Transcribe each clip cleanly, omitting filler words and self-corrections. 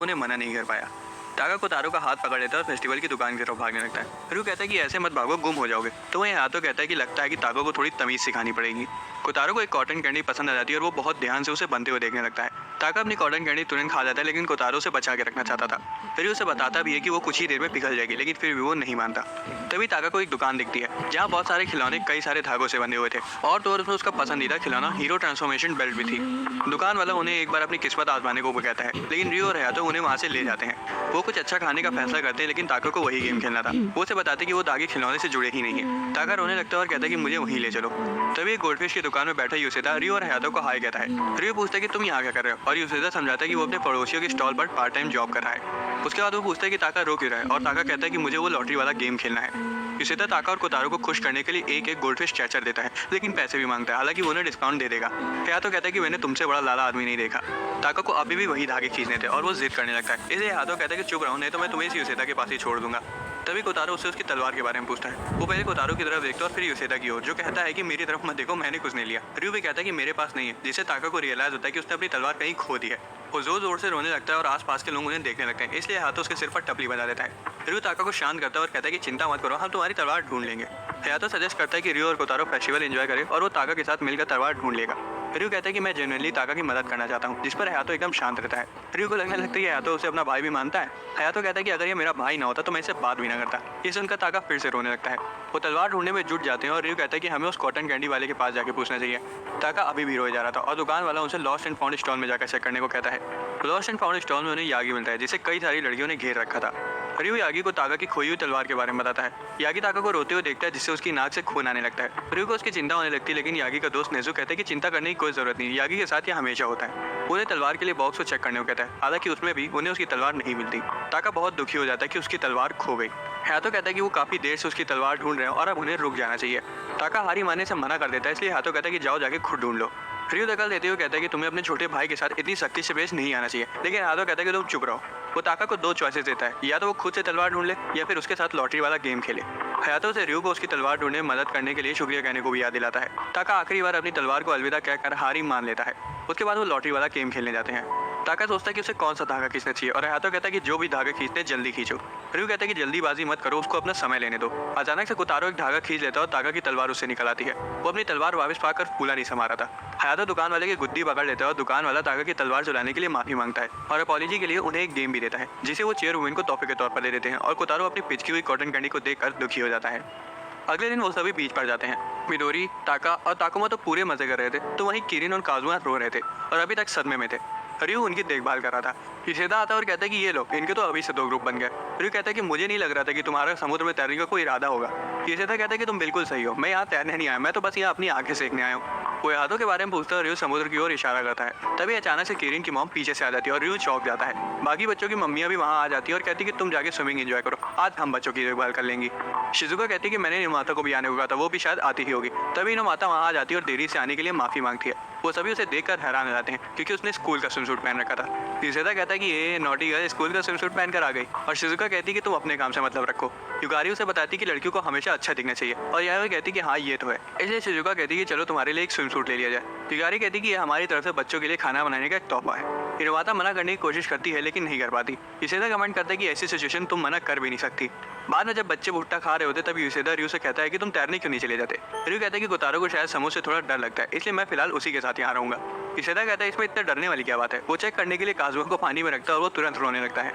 उन्हें मना नहीं कर पाया। ताका कोतारो का हाथ पकड़ लेता है और फेस्टिवल की दुकान की तरफ भागने लगता है। रू कहता है कि ऐसे मत भागो, गुम हो जाओगे। तो वहीं हाथों कहता है कि लगता है कि ताको को थोड़ी तमीज सिखानी पड़ेगी। कोतारो को एक कॉटन कैंडी पसंद आ जाती है और वो बहुत ध्यान से उसे बनते हुए देखने लगता है। ताका अपनी कॉटन कैंडी तुरंत खा जाता है, लेकिन कोतारो उसे बचा के रखना चाहता था। फिर उसे बताता भी है कि वो कुछ ही देर में पिघल जाएगी, लेकिन फिर भी वो नहीं मानता। तभी ताका को एक दुकान दिखती है जहाँ बहुत सारे खिलौने कई सारे धागों से बंधे हुए थे, और तो और उसमें उसका पसंदीदा खिलौना हीरो ट्रांसफॉर्मेशन बेल्ट भी थी। दुकान वाला उन्हें एक बार अपनी किस्मत आजमाने को कहता है, लेकिन रियो और हयातो उन्हें वहाँ से ले जाते हैं। वो कुछ अच्छा खाने का फैसला करते हैं, लेकिन ताका को वही गेम खेलना था। वो उसे बताते कि वो धागे खिलौने से जुड़े ही नहीं है। ताका रोने लगता है और कहता है कि मुझे वहीं ले चलो। तभी एक गोल्डफिश की दुकान में बैठा यूसेदा रियो और हयातो को हाय कहता है। रियो पूछता है कि तुम यहाँ क्या कर रहे हो, और यूसेदा समझाता है कि वो अपने पड़ोसियों के स्टॉल पर पार्ट टाइम जॉब कर रहा है। उसके बाद वो पूछता है कि ताका रो क्यों रहा है, और ताका कहता है कि मुझे वो लॉटरी वाला गेम खेलना है। यूसेदा ताका और कोतारो को खुश करने के लिए एक एक गोल्डफिश चैचर देता है, लेकिन पैसे भी मांगता है। हालांकि वो उन्हें डिस्काउंट दे देगा। हयातो कहता है कि मैंने तुमसे बड़ा लाला आदमी नहीं देखा। ताका को अभी भी वही धागे खींचने थे और वो जिद करने लगता है। इसलिए हयातो कहता है कि चुप रहो, नहीं तो मैं तुम्हें इस यूसेदा के पास ही छोड़ दूंगा। तभी कोतारो उससे उसकी तलवार के बारे में पूछता है। वो पहले कोतारो की तरफ देखता है और फिर यूसेदा की ओर, जो कहता है कि मेरी तरफ मत देखो, मैंने कुछ नहीं लिया। रियो भी कहता है कि मेरे पास नहीं है, जिससे ताका को रियलाइज होता है कि उसने अपनी तलवार कहीं खो दी है। वो जोर जोर से रोने लगता है और आसपास के लोग उन्हें देखने लगते हैं, इसलिए हाथों उसके सिर पर टपली बजा देता है। रियो ताका को शांत करता है और कहता है कि चिंता मत करो, हम तुम्हारी तलवार ढूंढ लेंगे। हयातो सजेस्ट करता है कि रियो और कोतारो फेस्टिवल एंजॉय करे और वो ताका के साथ मिलकर तलवार ढूंढ लेगा। रियो कहता है कि मैं जेन्युइनली ताका की मदद करना चाहता हूँ, जिस पर हयातो एकदम शांत रहता है। रियो को लगने लगता है कि हयातो उसे अपना भाई भी मानता है। हयातो कहता है कि अगर ये मेरा भाई ना होता तो मैं इससे बात भी ना करता। ये सुनकर ताका फिर से रोने लगता है। वो तलवार ढूंढने में जुट जाते हैं और रियो कहता है कि हमें उस कॉटन कैंडी वाले के पास जाके पूछना चाहिए। ताका अभी भी रोए जा रहा था और दुकान वाला उनसे लॉस्ट एंड फाउंड स्टॉल में जाकर चेक करने को कहता है। लॉस्ट एंड फाउंड स्टॉल में उन्हें यागी मिलता है, जिसे कई सारी लड़कियों ने घेर रखा था। रियो यागी को ताका की खोई हुई तलवार के बारे में बताता है। यागी ताका को रोते हुए देखता है, जिससे उसकी नाक से खून आने लगता है। रियो को उसकी चिंता होने लगती है, लेकिन यागी का दोस्त नेजू कहता है कि चिंता करने की कोई जरूरत नहीं, यागी के साथ ये हमेशा होता है। उन्हें तलवार के लिए बॉक्स को चेक करने को कहता है, हालांकि उसमें भी उन्हें उसकी तलवार नहीं मिलती। ताका बहुत दुखी हो जाता है कि उसकी तलवार खो गई। हयातो कहता है कि वो काफी देर से उसकी तलवार ढूंढ रहे हैं और अब उन्हें रुक जाना चाहिए। ताका हारी मानने से मना कर देता है, इसलिए हयातो कहता है कि जाओ जाके खुद ढूंढ लो। रियो दखल देते हुए कहता है कि तुम्हें अपने छोटे भाई के साथ इतनी सख्ती से पेश नहीं आना चाहिए, लेकिन हयातो कहता है कि तुम चुप रहो। वो ताका को दो चॉइसेस देता है, या तो वो खुद से तलवार ढूंढ ले या फिर उसके साथ लॉटरी वाला गेम खेले। हयातो से रियो को उसकी तलवार ढूंढने में मदद करने के लिए शुक्रिया कहने को भी याद दिलाता है। ताका आखिरी बार अपनी तलवार को अलविदा कहकर हारी मान लेता है। उसके बाद वो लॉटरी वाला गेम खेलने जाते हैं। ताका सोचता है कि उसे कौन सा धागा खींचना चाहिए, और हयातो कहता है कि जो भी धागा खींचते जल्दी खींचो। रियो कहता है कि जल्दीबाजी मत करो, उसको अपना समय लेने दो। अचानक से कोतारो एक धागा खींच लेता है और ताका की तलवार उससे निकल आती है। वो अपनी तलवार वापस पाकर फूला नहीं समा रहा था। हयातो दुकान वाले की गुद्दी पकड़ लेता है और दुकान वाला ताका की तलवार चुराने के लिए माफी मांगता है और अपॉलॉजी के लिए उन्हें एक गेम भी देता है, जिसे वो चेयर वुमेन को तोहफे के तौर पर दे देते हैं। और कोतारो अपनी पिचकी हुई कॉटन कैंडी को देखकर दुखी हो जाता है। अगले दिन वो सभी बीच पर जाते हैं। मिडोरी, ताका और ताकुमा तो पूरे मजे कर रहे थे, तो वहीं किरिन और काजुमा रो रहे थे और अभी तक सदमे में थे। रियो उनकी देखभाल कर रहा था। यूसेदा आता है और कहता है कि ये लो, इनके तो अभी से दो ग्रुप बन गए। रियो कहता है कि मुझे नहीं लग रहा था कि तुम्हारा समुद्र में तैरने का कोई इरादा होगा। यूसेदा कहता है कि तुम बिल्कुल सही हो, मैं यहाँ तैरने नहीं आया, मैं तो बस यहाँ अपनी आंखें सेकने आया हूँ। वो हाथों के बारे में पूछता है और रियो समुद्र की ओर इशारा करता है। तभी अचानक से किरिन की मॉम पीछे से आ जाती है और रियो चौंक जाता है। बाकी बच्चों की मम्मियाँ भी वहाँ आ जाती है और कहती है कि तुम जाके स्विमिंग एंजॉय करो, आज हम बच्चों की देखभाल कर लेंगी। शिजुका कहती है कि मैंने निर्माता को भी आने को कहा था, वो भी शायद आती ही होगी। तभी निर्माता वहाँ आ जाती है और देरी से आने के लिए माफी मांगती है। वो सभी उसे देखकर हैरान हो जाते हैं, क्योंकि उसने स्कूल का स्विम सूट पहन रखा था। यूसेदा कहता है कि ये नॉटी गर्ल स्कूल का स्विम सूट पहन कर आ गई, और शिजुका कहती है कि तुम अपने काम से मतलब रखो। युगारी उसे बताती है कि लड़कियों को हमेशा अच्छा दिखना चाहिए, और यह कहती है कि हाँ ये तो है। इसलिए शिजुका कहती है कि चलो तुम्हारे लिए एक स्विम सूट ले लिया जाए। युगारी कहती है कि ये हमारी तरफ से बच्चों के लिए खाना बनाने का एक तोहफा है। निर्माता मना करने की कोशिश करती है, लेकिन नहीं कर पाती। यूसेदा कमेंट करता है कि ऐसी सिचुएशन तुम मना कर भी नहीं सकती। बाद में जब बच्चे भुट्टा खा रहे होते तब यूसेदा रियो से कहता है कि तुम तैरने क्यों नहीं चले जाते। रियो कहता है कि कोतारो को शायद समुद्र से थोड़ा डर लगता है, इसलिए मैं फिलहाल उसी के साथ यहाँ रहूंगा। यूसेदा कहता है इसमें इतना डरने वाली क्या बात है। वो चेक करने के लिए काजुआ को पानी में रखता है और वो तुरंत रोने लगता है।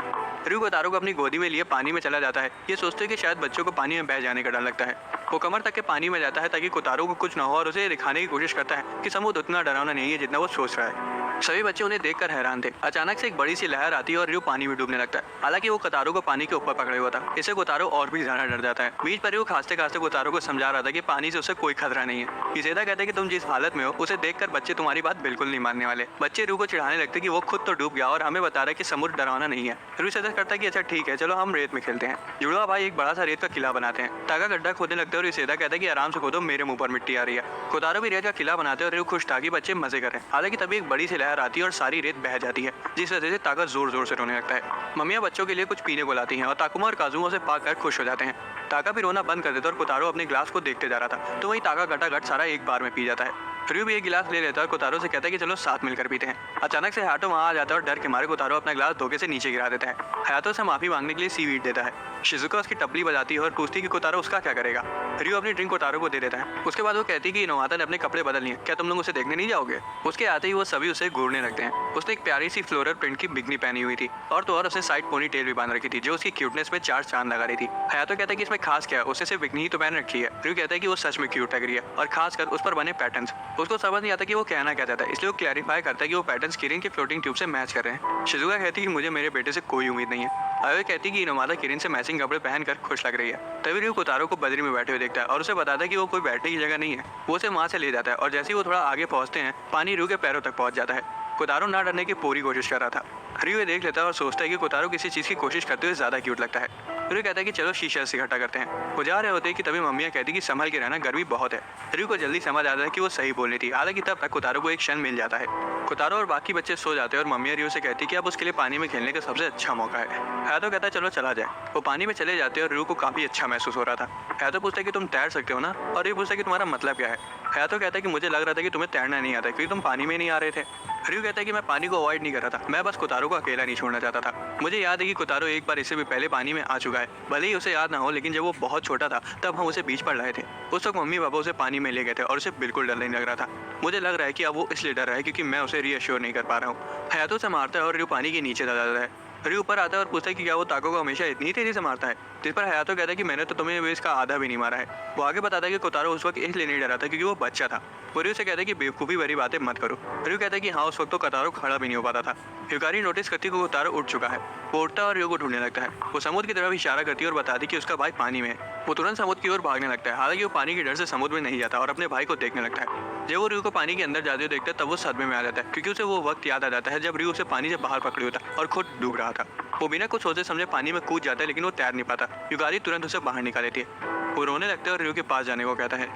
रियो कोतारो को अपनी गोदी में लिए पानी में चला जाता है, ये सोचते कि शायद बच्चों को पानी में बह जाने का डर लगता है। वो कमर तक के पानी में जाता है ताकि कोतारो को कुछ न हो, और उसे दिखाने की कोशिश करता है कि समुद्र उतना डरावना नहीं है जितना वो सोच रहा है। सभी बच्चे उन्हें देखकर हैरान थे। अचानक से एक बड़ी सी लहर आती है और रियो पानी में डूबने लगता है। हालांकि वो कोतारो को पानी के ऊपर पकड़े हुआ था, इससे कोतारो और भी ज्यादा डर जाता है। बीच पर रियो खांसते खांसते कोतारो को समझा रहा था कि पानी से उसे कोई खतरा नहीं है। यूसेदा कहता है कि तुम जिस हालत में हो उसे देखकर बच्चे तुम्हारी बात बिल्कुल नहीं मानने वाले। बच्चे रियो को चिढ़ाने लगते कि वो खुद तो डूब गया और हमें बता रहा है कि समुद्र डरावना नहीं है। रियो सजेस्ट करता है कि अच्छा ठीक है, चलो हम रेत में खेलते हैं। जुड़वा भाई एक बड़ा सा रेत का किला बनाते हैं। ताका गड्ढा खोदने लगते हैं और यूसेदा कहता है कि आराम से खोदो, मेरे मुंह पर मिट्टी आ रही है। कोतारो भी रेत का किला बनाते हैं और रियो खुश था कि बच्चे मजे कर रहे हैं। हालांकि तभी एक बड़ी सी लहर आती है और सारी रेत बह जाती है, जिस वजह से ताका जोर जोर से रोने लगता है। मम्मियाँ बच्चों के लिए कुछ पीने को लाती हैं और ताकुमा और काजुमा उसे पाकर खुश हो जाते हैं। ताका भी रोना बंद कर देता है और कोतारो अपने ग्लास को देखते जा रहा था, तो वही ताका घटाघट सारा एक बार में पी जाता है। रियो भी एक गिलास ले लेता है और कोतारो से कहता है कि चलो साथ मिलकर पीते हैं। अचानक से हाटो वहाँ आ जाता है और डर के मारे कोतारो अपना गिलास धोखे से नीचे गिरा देता है। हायातो से माफी मांगने के लिए सीवीड देता है। शिजुका उसकी टपली बजाती है और पूछती है कि कोतारो उसका क्या करेगा। रियो अपनी ड्रिंक कोतारो को दे देता है। उसके बाद वो कहती है कि इनोवाता ने अपने कपड़े बदल लिए, क्या तुम लोग उसे देखने नहीं जाओगे। उसके आते ही वो सभी उसे घूरने लगते हैं। उसने एक प्यारी सी फ्लोरल प्रिंट की बिकनी पहनी हुई थी और तो और उसने साइड पोनी टेल भी बांध रखी थी जो उसकी क्यूटनेस में 4 चांद लगा रही थी। हायातो कहता है कि इसमें खास क्या है, उसने सिर्फ बिकनी ही तो पहन रखी है। रियो कहता है कि वो सच में क्यूट लग रही है और खासकर उस पर बने पैटर्न्स। उसको समझ नहीं आता कि वो कहना क्या चाहता है, इसलिए वो क्लैरिफाई करता है कि वो पैटर्न्स किरिन के फ्लोटिंग ट्यूब से मैच कर रहे हैं। शिजुका कहती है कि मुझे मेरे बेटे से कोई उम्मीद नहीं है। आयो कहती है कि इनोमाता किरिन से मैचिंग कपड़े पहनकर खुश लग रही है। तभी रियो कोतारो को बजरी में बैठे हुए देखता है और उसे बताता है कि वो कोई बैठने की जगह नहीं है। वो उसे वहाँ से ले जाता है और जैसे ही वो थोड़ा आगे पहुँचते हैं पानी रियो के पैरों तक पहुँच जाता है। कोतारो ना डरने की पूरी कोशिश कर रहा था। रियो ये देख लेता है और सोचता है कि कोतारो किसी चीज़ की कोशिश करते हुए ज़्यादा क्यूट लगता है। रियो कहता है कि चलो शीशा से इकट्ठा करते हैं। वो जा रहे होते हैं कि तभी मम्मियाँ कहती कि संभल के रहना, गर्मी बहुत है। रियो को जल्दी समझ आता है कि वो सही बोल रही थी। हालांकि तब तक कोतारो को एक क्षण मिल जाता है। कोतारो और बाकी बच्चे सो जाते हैं और मम्मियाँ रियो से कहती कि अब उसके लिए पानी में खेलने का सबसे अच्छा मौका है। हायातो कहता है चलो चला जाए। वो पानी में चले जाते हैं और रियो को काफ़ी अच्छा महसूस हो रहा था। हायातो पूछता है कि तुम तैर सकते हो ना, और रियो पूछता है कि तुम्हारा मतलब क्या है। हायातो कहता है कि मुझे लग रहा था कि तुम्हें तैरना नहीं आता क्योंकि तुम पानी में नहीं आ रहे थे। रियो कहता है कि मैं पानी को अवॉइड नहीं कर रहा था, मैं बस कोतारो को अकेला नहीं छोड़ना चाहता था। मुझे याद है कि कोतारो एक बार इससे भी पहले पानी में आ चुका है, भले ही उसे याद ना हो, लेकिन जब वो बहुत छोटा था तब हम उसे बीच पर लाए थे। उस वक्त मम्मी पापा उसे पानी में ले गए थे और उसे बिल्कुल डर नहीं लग रहा था। मुझे लग रहा है कि अब वो इसलिए डर रहा है क्योंकि मैं उसे रीअश्योर नहीं कर पा रहा हूँ। हायातो से मारता है और रियो पानी के नीचे चला जाता है। रियो ऊपर आता है और पूछता है कि क्या वो ताको को हमेशा इतनी तेजी से मारता है। जिस पर हायातो कहता है कि मैंने तो तुम्हें इसका आधा भी नहीं मारा है। वो आगे बताता है कि कोतारो उस वक्त इसलिए नहीं डरा था क्योंकि वो बच्चा था। वो रियो से कहता है कि बेवकूफ़ी भरी बातें मत करो। रियो कहता है कि हाँ, उस वक्त तो कोतारो खड़ा भी नहीं हो पाता था। हिकारी नोटिस करती है कि कोतारो उठ चुका है। वो उठता है और रियो को ढूंढने लगता है। वो समुद्र की तरफ इशारा करती है और बताती है कि उसका भाई पानी में है। वो तुरंत समुद्र की ओर भागने लगता है। हालांकि वो पानी के डर से समुद्र में नहीं जाता और अपने भाई को देखने लगता है। जब वो रियो को पानी के अंदर जाते हुए देखता है तब वो सदमे में आ जाता है क्योंकि उसे वो वक्त याद आ जाता है जब रियो उसे पानी से बाहर पकड़े होता और खुद डूब रहा था। वो बिना कुछ सोचे समझे पानी में कूद जाता है लेकिन वो तैर नहीं पाता। युगारी तुरंत उसे बाहर निकाल लेती है। वो रोने लगता है और रियो के पास जाने को कहता है।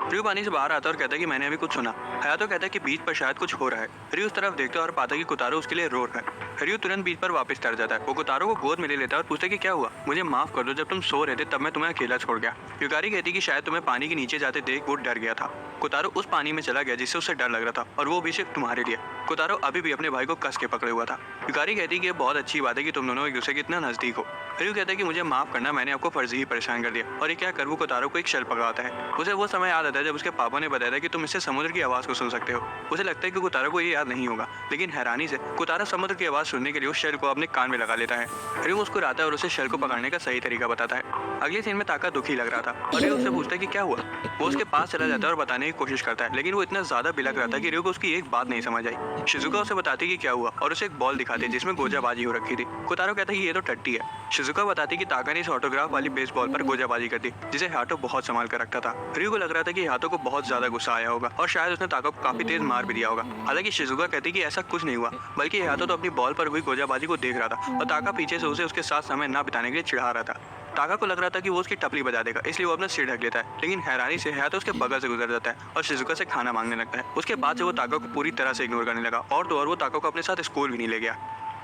रियो पानी से बाहर आता है और कहता है कि मैंने अभी कुछ सुना। हायातो कहता है कि बीच पर शायद कुछ हो रहा है। रियो उस तरफ देखता है और पाता है कि कोतारो उसके लिए रो रहा है। रियो तुरंत बीच पर वापस तर जाता है। वो कोतारो को गोद में ले लेता है और पूछता है कि क्या हुआ, मुझे माफ कर दो, जब तुम सो रहे थे तब मैं तुम्हें अकेला छोड़ गया। युगारी कहती है कि शायद तुम्हें पानी के नीचे जाते देख वो डर गया था। कोतारो उस पानी में चला गया जिससे उसे डर लग रहा था और वो भी सिर्फ तुम्हारे लिए। कोतारो अभी भी अपने भाई को कस के पकड़े हुआ था। युगारी कहती है कि ये बहुत अच्छी बात है कि तुम दोनों एक दूसरे के इतना नजदीक हो। रियो कहता है कि मुझे माफ करना, मैंने आपको फर्जी ही परेशान कर दिया। और ये क्या कर वो कोतारो को एक शल पकड़ाता है। उसे वो समय याद आता है जब उसके पापा ने बताया था कि तुम इससे समुद्र की आवाज़ को सुन सकते हो। उसे लगता है कि कोतारो को ये याद नहीं होगा, लेकिन हैरानी से कोतारो समुद्र की आवाज़ सुनने के लिए उस शल को अपने कान में लगा लेता है। रियो मुस्कुराता है और उसे शल को पकड़ने का सही तरीका बताता है। अगले सीन में ताका दुखी लग रहा था और रियो उससे पूछता है कि क्या हुआ। वो उसके पास चला जाता है और बताने की कोशिश करता है, लेकिन वो इतना ज्यादा बिलख रहा था कि रियो को उसकी एक बात नहीं समझ आई। शिजुका उसे बताती कि क्या हुआ और उसे एक बॉल दिखाती जिसमें गोजाबाजी हो रखी थी। कोतारो कहता है कि ये तो टट्टी है। शिजुका बताती कि ताका ने इस ऑटोग्राफ वाली बेसबॉल पर गोजाबाजी कर दी जिसे हाटो बहुत संभाल कर रखता था। रियो को लग रहा था कि हाटो को बहुत ज्यादा गुस्सा आया होगा और शायद उसने ताका को काफी तेज मार भी दिया होगा। हालांकि शिजुका कहती कि ऐसा कुछ नहीं हुआ, बल्कि हाटो तो अपनी बॉल पर हुई गोजाबाजी को देख रहा था और ताका पीछे से उसे उसके साथ समय न बिताने के लिए चिढ़ा रहा था। ताका को लग रहा था कि वो उसकी टपली बजा देगा, इसलिए वो अपना सिर ढक लेता है, लेकिन हैरानी से हाटो उसके बगल से गुजर जाता है और शिजुका से खाना मांगने लगता है। उसके बाद से वो ताका को पूरी तरह से इग्नोर करने लगा और तो और वो ताका को अपने साथ स्कूल भी नहीं ले गया।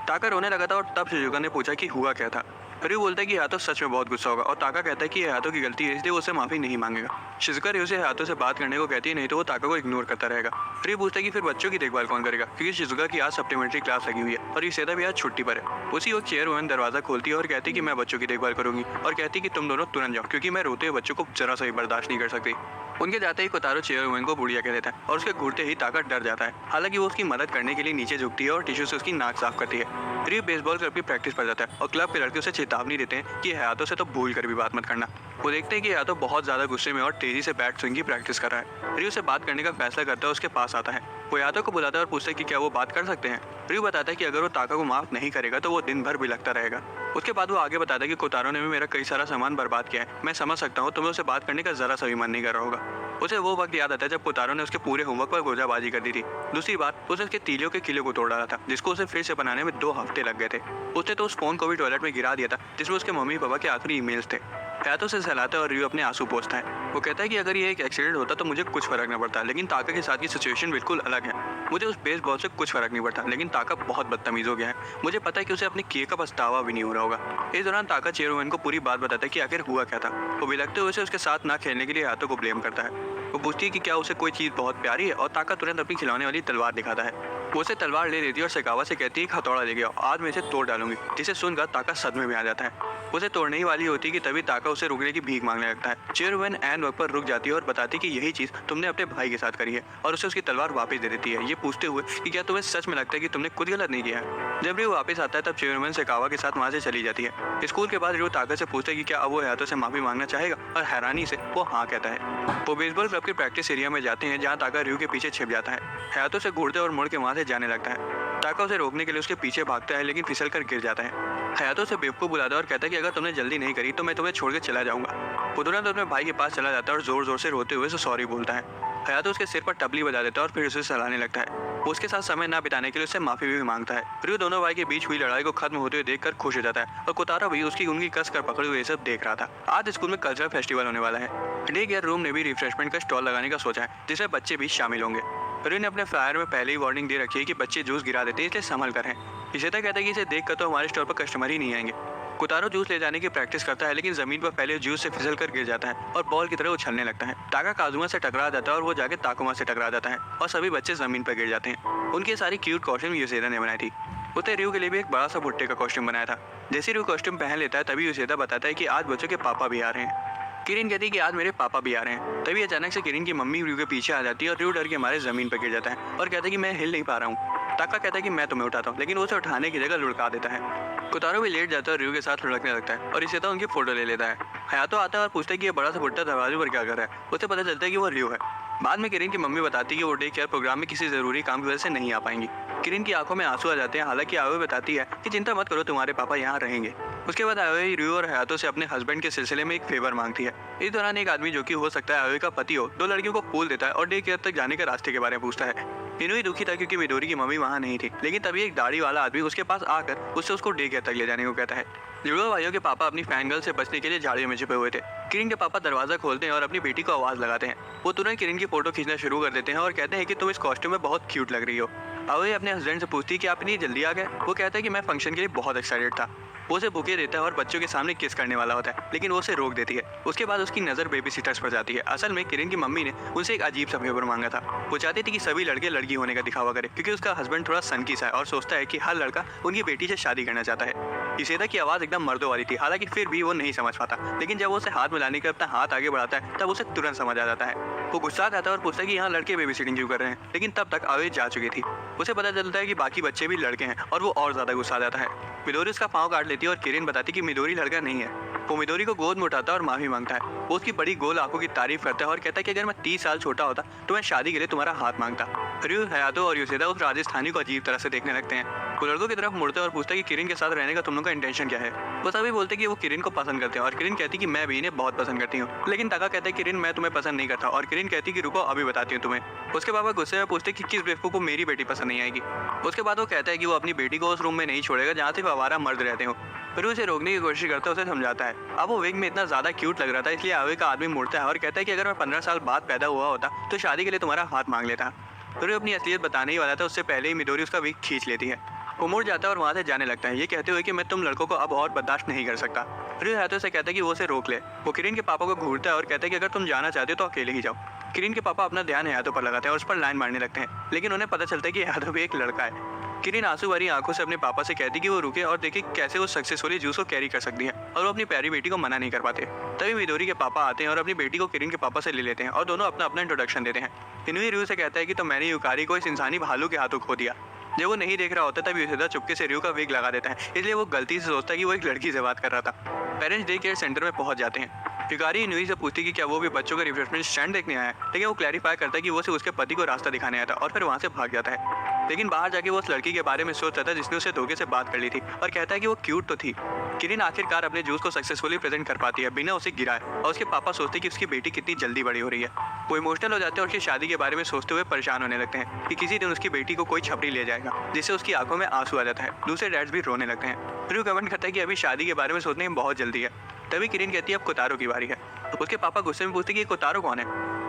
ताका रोने लगा था और तब शिजुका ने पूछा कि हुआ क्या था। रियो बोलता है कि हाथों सच में बहुत गुस्सा होगा और ताका कहता है कि ये हाथों की गलती है, इसलिए वो उससे माफी नहीं मांगेगा। शिजुका रियो से हाथों से बात करने को कहती है, नहीं तो वो ताका को इग्नोर करता रहेगा। रियो पूछता है कि फिर बच्चों की देखभाल कौन करेगा, क्योंकि शिजुका की आज सप्लीमेंट्री क्लास लगी हुई है और यूसेदा भी आज छुट्टी पर है। उसी वक्त चेयर वुमन दरवाजा खोलती है और कहती है कि मैं बच्चों की देखभाल करूंगी और कहती है कि तुम दोनों तुरंत जाओ क्योंकि मैं रोते हुए बच्चों को जरा सा भी बर्दाश्त नहीं कर सकती। उनके जाते ही कोतारो चेयर वुमन को बुढ़िया कह देता है और उसके घूरते ही ताका डर जाता है। हालांकि वो उसकी मदद करने के लिए नीचे झुकती है और टिश्यू से उसकी नाक साफ करती है। रियो बेसबॉल क्लब की प्रैक्टिस पर जाता है और क्लब के लड़के उसे चेतावनी देते हैं कि हाथों से तो भूल कर भी बात मत करना। वो देखते हैं कि हाथों बहुत ज्यादा गुस्से में और तेजी से बैट स्विंग की प्रैक्टिस कर रहा है। रियो से बात करने का फैसला करता है, उसके पास आता है। वो यादव को बुलाता है और पूछता है कि क्या वो बात कर सकते हैं। रियो बताता है कि अगर वो ताका को माफ नहीं करेगा तो वो दिन भर भी लगता रहेगा। उसके बाद वो आगे बताता है कि कोतारो ने भी मेरा कई सारा सामान बर्बाद किया है, मैं समझ सकता हूँ तुम्हें उसे बात करने का जरा सा भी मन नहीं कर रहा होगा। उसे वो वक्त याद आता है जब कोतारो ने उसके पूरे होमवर्क पर गोजाबाजी कर दी थी। दूसरी बात, उसे उसके तीलियों के किले को तोड़ डाला था जिसको उसे फिर से बनाने में 2 हफ्ते लग गए थे। उसने तो उस फोन को भी टॉयलेट में गिरा दिया था जिसमें उसके मम्मी पापा के आखिरी ईमेल्स थे। हाथों से सहलाता है और रियो अपने आंसू पोंछता है। वो कहता है कि अगर ये एक एक्सीडेंट होता तो मुझे कुछ फर्क न पड़ता, लेकिन ताका के साथ की सिचुएशन बिल्कुल अलग है। मुझे उस बेसबॉल से कुछ फर्क नहीं पड़ता, लेकिन ताका बहुत बदतमीज हो गया है। मुझे पता है कि उसे अपने किए का पछतावा भी नहीं हो रहा होगा। इस दौरान ताका चेयरमैन को पूरी बात बताता है कि आखिर हुआ क्या था। वो बिलखते हुए उसके साथ ना खेलने के लिए हाथों को ब्लेम करता है। वो पूछती है कि क्या उसे कोई चीज बहुत प्यारी है, और ताका तुरंत अपनी खिलौने वाली तलवार दिखाता है। वो उसे तलवार ले लेती है और शिकावा से कहती है कि हथौड़ा ले गया, आज मैं इसे तोड़ डालूंगी। जिसे सुनकर ताका सदमे में आ जाता है। उसे तोड़ने ही वाली होती है कि तभी ताका उसे रुकने की भीख मांगने लगता है। चेयरमैन एन वक्त पर रुक जाती है और बताती है कि यही चीज तुमने अपने भाई के साथ करी है, और उसे उसकी तलवार वापस दे देती है, ये पूछते हुए कि क्या तुम्हें सच में लगता है कि तुमने कुछ गलत नहीं किया है। जब रियो वापस आता है तब चेयरमैन शिकावा के साथ वहां से चली जाती है। स्कूल के बाद रियो ताका से पूछता है कि क्या अब वो हयातो से माफी मांगना चाहेगा, और हैरानी से वो हाँ कहता है। वो बेसबॉल क्लब के प्रैक्टिस एरिया में जाते हैं, जहाँ ताका रियो के पीछे छिप जाता है। हयातो से घूरते और मुड़ के वहां से जाने लगता है। ताका उसे रोकने के लिए उसके पीछे भागता है, लेकिन फिसल कर गिर जाता है। हयातो से बेवकूफ बुलाता है और कहता है कि अगर तुमने जल्दी नहीं करी तो मैं तुम्हें छोड़ के चला जाऊंगा। वो तुरंत अपने भाई के पास चला जाता है और जोर जोर से रोते हुए उसे सॉरी बोलता है। हयातो उसके सिर पर टबली बजा देता है और फिर उसे सहलाने लगता है। वो उसके साथ समय ना बिताने के लिए उससे माफी भी मांगता है। रियो दोनों भाई के बीच हुई लड़ाई को खत्म होते हुए देखकर खुश हो जाता है, और कोतारो भी उसकी उंगली कस कर पकड़े हुए सब देख रहा था। आज स्कूल में कल्चरल फेस्टिवल होने वाला है। डे केयर रूम ने भी रिफ्रेशमेंट का स्टॉल लगाने का सोचा है, जिसमें बच्चे भी शामिल होंगे। रियो ने अपने फ्लायर में पहले ही वार्निंग दे रखी है कि बच्चे जूस गिरा देते हैं, इसलिए संभल कर हैं। इशिता कहता है कि इसे देखकर तो हमारे स्टोर पर कस्टमर ही नहीं आएंगे। कोतारो जूस ले जाने की प्रैक्टिस करता है, लेकिन जमीन पर पहले जूस से फिसल कर गिर जाता है और बॉल की तरह उछलने लगता है। ताका काजुमा से टकरा जाता है और वो जाके ताकुमा से टकरा जाता है, और सभी बच्चे जमीन पर गिर जाते हैं। उनकी सारी क्यूट कॉस्ट्यूम यूसेदा ने बनाई थी। उसे रियो के लिए भी एक बड़ा सा भुट्टे का कॉस्ट्यूम बनाया था। जैसे रियो कॉस्ट्यूम पहन लेता है तभी यूसेदा बताता है कि आज बच्चों के पापा भी आ रहे हैं। किरिन कहती है कि आज मेरे पापा भी आ रहे हैं। तभी अचानक से किरिन की मम्मी रियो के पीछे आ जाती है और रियो डर के हमारे जमीन पर गिर जाता है और कहता है कि मैं हिल नहीं पा रहा हूँ। ताका कहता है कि मैं तुम्हें उठाता हूँ, लेकिन वो उसे उठाने की जगह लुढ़का देता है। कोतारो भी लेट जाता है और रियो के साथ लुढ़कने लगता है, और इशिता उनकी फोटो ले लेता है। हयातो आता है और पूछता है कि ये बड़ा सा भुट्टा दरवाजे पर क्या कर रहा है। उसे पता चलता है कि वो रियो है। बाद में किरिन की मम्मी बताती है कि वो डे केयर प्रोग्राम में किसी जरूरी काम की वजह से नहीं आ पाएंगी। किरिन की आंखों में आंसू आ जाते हैं, हालांकि आयोई बताती है कि चिंता मत करो, तुम्हारे पापा यहाँ रहेंगे। उसके बाद आयोई रियो और हयातो से अपने हस्बैंड के सिलसिले में एक फेवर मांगती है। इस दौरान एक आदमी, जो कि हो सकता है आयोई का पति हो, दो लड़कियों को फूल देता है और डे केयर तक जाने के रास्ते के बारे में पूछता है। इनुई दुखी था क्योंकि मिडोरी की मम्मी वहाँ नहीं थी, लेकिन तभी एक दाढ़ी वाला आदमी उसके पास आकर उससे उसको डे केयर तक ले जाने को कहता है। जुड़वा भाइयों के पापा अपनी फैन गर्ल से बचने के लिए झाड़ियों में छिपे हुए थे। किरिन के पापा दरवाजा खोलते हैं और अपनी बेटी को आवाज लगाते हैं। वो तुरंत किरिन की फोटो खींचना शुरू कर देते हैं और कहते हैं कि तुम इस कॉस्ट्यूम में बहुत क्यूट लग रही हो। आयोई अपने हस्बैंड से पूछती है कि आप इतनी जल्दी आ गए। वो कहता है कि मैं फंक्शन के लिए बहुत एक्साइटेड था। वो उसे बुके देता है और बच्चों के सामने किस करने वाला होता है, लेकिन वो उसे रोक देती है। उसके बाद उसकी नज़र बेबी सिटर्स पर जाती है। असल में किरिन की मम्मी ने उनसे एक अजीब सा फेवर मांगा था। वो चाहती थी कि सभी लड़के लड़की होने का दिखावा करें, क्योंकि उसका हस्बैंड थोड़ा सनकी सा है और सोचता है कि हर लड़का उनकी बेटी से शादी करना चाहता है। इशिता की आवाज़ एकदम मर्दों वाली थी, हालांकि फिर भी वो नहीं समझ पाता, लेकिन जब वो उसे हाथ मिलाने का अपना हाथ आगे बढ़ाता है तब उसे तुरंत समझ आ जाता है। वो गुस्सा आता है और पूछता है कि यहाँ लड़के बेबी सिटिंग क्यों कर रहे हैं, लेकिन तब तक आयोई जा चुकी थी। उसे पता चलता है कि बाकी बच्चे भी लड़के हैं और वो और ज्यादा गुस्सा आ जाता है। मिडोरी उसका पाँव काट लेती है और किरिन बताती कि मिडोरी लड़का नहीं है। वो मिडोरी को गोद में उठाता है और माफी मांगता है। वो उसकी बड़ी गोल आंखों की तारीफ करता है और कहता है कि अगर मैं 30 साल छोटा होता तो मैं शादी के लिए तुम्हारा हाथ मांगता। रियो, हयातो और यूसेदा उस राजस्थानी को अजीब तरह से देखने लगते हैं। वो लड़कों की तरफ मुड़ते हैं और पूछता है कि किरिन के साथ रहने का तुम लोगों का इंटेंशन क्या है। वो सभी बोलते हैं कि वो किरिन को पसंद करते हैं और किरिन कहती है कि मैं भी इन्हें बहुत पसंद करती हूँ, लेकिन ताका कहता है किरिन मैं तुम्हें पसंद नहीं करता, और किरिन कहती है कि रुको अभी बताती हूँ तुम्हें। उसके पापा गुस्से में पूछते कि किस बेवकूफ को मेरी बेटी पसंद नहीं आएगी। उसके बाद वो कहता है कि वो अपनी बेटी को उस रूम में नहीं छोड़ेगा जहाँ सिर्फ आवारा मर्द रहते हो। फिर उसे रोकने की कोशिश करता है, उसे समझाता है। अब वो वेग में इतना ज्यादा क्यूट लग रहा था, इसलिए आवे का आदमी मुड़ता है और कहता है कि अगर मैं 15 साल बाद पैदा हुआ होता तो शादी के लिए तुम्हारा हाथ मांग लेता। फिर अपनी असलियत बताने ही वाला था, उससे पहले ही मिडोरी उसका वेग खींच लेती है। वो मुड़ जाता है और वहाँ से जाने लगता है, ये कहते हुए कि मैं तुम लड़कों को अब और बर्दाश्त नहीं कर सकता। फिर हयातो से कहता है कि वो उसे रोक ले। वो किरिन के पापा को घूरता है और कहता है कि अगर तुम जाना चाहते हो तो अकेले ही जाओ। किरिन के पापा अपना ध्यान हयातो पर लगाते हैं और उस पर लाइन मारने लगते हैं, लेकिन उन्हें पता चलता है कि हयातो भी एक लड़का है। किरिन आंसू भरी आंखों से अपने पापा से कहती कि वो रुके और देखे कैसे वो सक्सेसफुली जूस को कैरी कर सकती है, और वो अपनी प्यारी बेटी को मना नहीं कर पाते। तभी मिडोरी के पापा आते हैं और अपनी बेटी को किरिन के पापा से ले लेते हैं और दोनों अपना अपना इंट्रोडक्शन देते हैं। इनुई रियो से कहता है कि तो मैंने यूकारी को इस इंसानी भालू के हाथों खो दिया। जब वो नहीं देख रहा होता तब यूसेदा चुपके से रियो का वेग लगा देता है, इसलिए वो गलती से सोचता है कि वो एक लड़की से बात कर रहा था। पेरेंट्स डे केयर सेंटर में पहुंच जाते हैं। यूकारी इनुई से पूछती कि क्या वो भी बच्चों का रिफ्रेशमेंट स्टैंड देखने आया है, लेकिन वो क्लैरिफाई करता है कि वो सिर्फ उसके पति को रास्ता दिखाने आया था और फिर वहाँ से भाग जाता है। लेकिन बाहर जाके वो उस लड़की के बारे में सोच रहा था जिसने उसे धोखे से बात कर ली थी, और कहता है कि वो क्यूट तो थी। किरिन आखिरकार अपने जूस को सक्सेसफुली प्रेजेंट कर पाती है बिना उसे गिराए, और उसके पापा सोचते हैं कि उसकी बेटी कितनी जल्दी बड़ी हो रही है। वो इमोशनल हो जाते हैं और उसकी शादी के बारे में सोचते हुए परेशान होने लगते हैं कि किसी दिन उसकी बेटी को कोई छपरी ले जाएगा, जिससे उसकी आंखों में आंसू आ जाता है। दूसरे डैड्स भी रोने लगते हैं। रियो कमेंट करता है कि अभी शादी के बारे में सोचने में बहुत जल्दी है। तभी किरिन कहती है अब कोतारो की बारी है। उसके पापा गुस्से में पूछते कि कोतारो कौन है।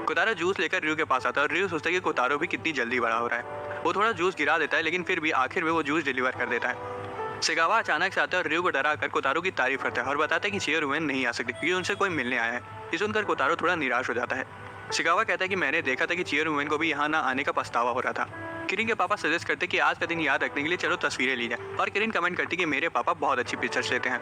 कोतारो जूस लेकर रियो के पास आता है और रियो सोचता है कि कोतारो भी कितनी जल्दी बड़ा हो रहा है। वो थोड़ा जूस गिरा देता है, लेकिन फिर भी आखिर में वो जूस डिलीवर कर देता है। सेगावा अचानक से आता है और रयू को डरा कर कोतारो की तारीफ करता है और बताता है कि चेयरमैन नहीं आ सकती क्योंकि उनसे कोई मिलने आया है। ये सुनकर कोतारो थोड़ा निराश हो जाता है। सेगावा कहता है कि मैंने देखा था कि चेयरमैन को भी यहाँ ना आने का पछतावा हो रहा था। किरिन के पापा सजेस्ट करते कि आज का दिन याद रखने के लिए चलो तस्वीरें ली जाए, और किरिन कमेंट करती कि मेरे पापा बहुत अच्छी पिक्चर्स लेते हैं।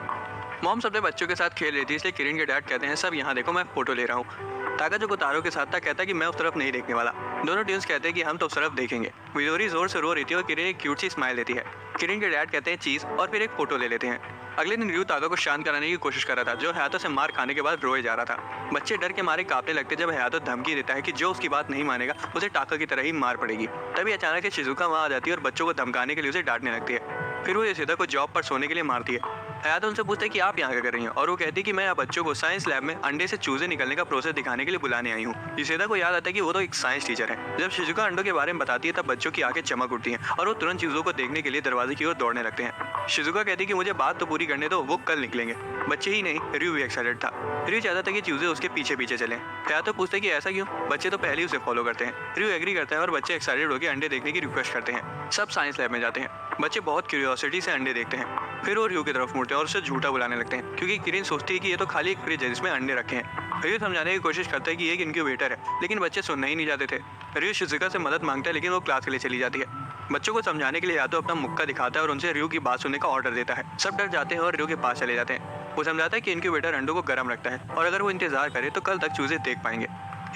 मॉम अपने बच्चों के साथ खेल रही थी, इसलिए किरिन के डैड कहते हैं सब यहाँ देखो, मैं फोटो ले रहा हूँ। ताका जो कोतारो के साथ था कहता है कि मैं उस तरफ नहीं देखने वाला। दोनों ट्यून्स कहते हैं कि हम तो उस तरफ देखेंगे। मिडोरी जोर से रो रही थी और किरिन एक क्यूट सी स्माइल देती है। किरिन के डैड कहते हैं चीज और फिर एक फोटो ले लेते हैं। अगले दिन रयू ताका को शांत कराने की कोशिश कर रहा था, जो हयातो से मार खाने के बाद रोए जा रहा था। बच्चे डर के मारे कांपने लगते जब हयातो धमकी देता है कि जो उसकी बात नहीं मानेगा उसे टाका की तरह ही मार पड़ेगी। तभी अचानक से शिजुका वहां आ जाती है और बच्चों को धमकाने के लिए उसे डांटने लगती है। फिर वो योशिदा को जॉब पर सोने के लिए मारती है। हयातो उनसे पूछता है कि आप यहाँ क्या कर रही हैं, और वो कहती है कि मैं यहाँ बच्चों को साइंस लैब में अंडे से चूजे निकलने का प्रोसेस दिखाने के लिए बुलाने आई हूँ। योशिदा को याद आता है कि वो तो एक साइंस टीचर है। जब शिजुका अंडों के बारे में बताती है तब बच्चों की आंखें चमक उठती हैं और वो तुरंत चीजों को देखने के लिए दरवाजे की ओर दौड़ने लगते हैं। शिजुका कहती है कि मुझे बात तो पूरी करने दो, वो कल निकलेंगे। बच्चे ही नहीं, रयू भी एक्साइटेड था। रयू चाहता था कि चूजे उसके पीछे पीछे चले। हयातो पूछते हैं कि ऐसा क्यों, बच्चे तो पहले ही उसे फॉलो करते हैं। रयू एग्री करता है और बच्चे एक्साइटेड होकर अंडे देखने की रिक्वेस्ट करते हैं। सब साइंस लैब में जाते हैं। बच्चे बहुत क्यूरियोसिटी से अंडे देखते हैं। फिर वो रयू की तरफ मुड़ते हैं और उसे झूठा बुलाने लगते हैं, क्योंकि किरिन सोचती है कि ये तो खाली एक फ्रिज है जिसमें अंडे रखे हैं। रयू समझाने की कोशिश करता है कि एक इनक्यूबेटर है, लेकिन बच्चे सुनना ही नहीं चाहते थे। रयू शिजुका से मदद मांगता है, लेकिन वो क्लास के लिए चली जाती है। बच्चों को समझाने के लिए यादव अपना मुक्का दिखाता है और उनसे रयू की बात सुनने का ऑर्डर देता है। सब डर जाते हैं और रयू के पास चले जाते हैं। वो समझाता है कि इनक्यूबेटर अंडों को गर्म रखता है और अगर वो इंतजार करे तो कल तक चूजे देख पाएंगे।